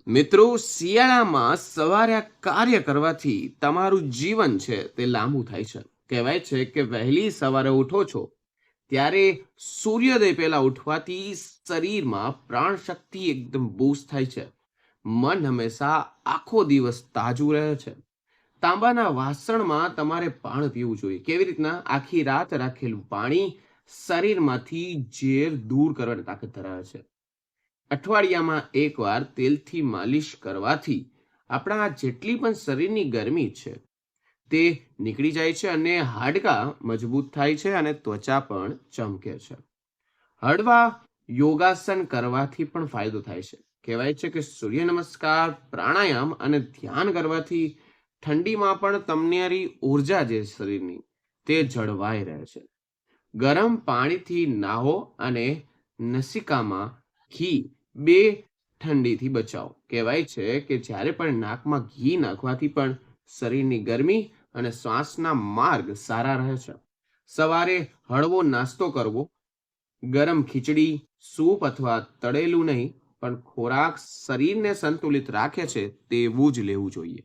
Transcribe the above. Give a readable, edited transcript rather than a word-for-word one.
મિત્રો, શિયાળામાં સવારે આ કાર્ય કરવાથી તમારું જીવન છે તે લાંબુ થાય છે. કહેવાય છે કે વહેલી સવારે ઉઠો છો ત્યારે સૂર્યોદય પહેલા ઉઠવાથી શરીરમાં પ્રાણ શક્તિ એકદમ બૂસ્ટ થાય છે. મન હંમેશા આખો દિવસ તાજું રહે છે. તાંબાના વાસણમાં તમારે પાણી પીવું જોઈએ. કેવી રીતના? આખી રાત રાખેલું પાણી શરીરમાંથી ઝેર દૂર કરવાની તાકાત ધરાવે છે. અઠવાડિયામાં એકવાર તેલથી માલિશ કરવાથી આપણા જેટલી પણ શરીરની ગરમી છે તે નીકળી જાય છે અને હાડકાં મજબૂત થાય છે અને ત્વચા પણ ચમકે છે. હળવા યોગાસન કરવાથી પણ ફાયદો થાય છે. કહેવાય છે કે સૂર્ય નમસ્કાર, પ્રાણાયામ અને ધ્યાન કરવાથી ઠંડીમાં પણ તમારી ઉર્જા જે શરીરની તે જળવાઈ રહે છે. ગરમ પાણીથી નાહો અને નસિકામાં ઘી બે ઠંડીથી બચાવો. કહેવાય છે કે જ્યારે પણ નાકમાં ઘી નાખવાથી પણ શરીરની ગરમી અને શ્વાસના માર્ગ સારા રહે છે. સવારે હળવો નાસ્તો કરવો. ગરમ ખીચડી, સૂપ અથવા તળેલું નહીં પણ ખોરાક શરીરને સંતુલિત રાખે છે તેવું જ લેવું જોઈએ.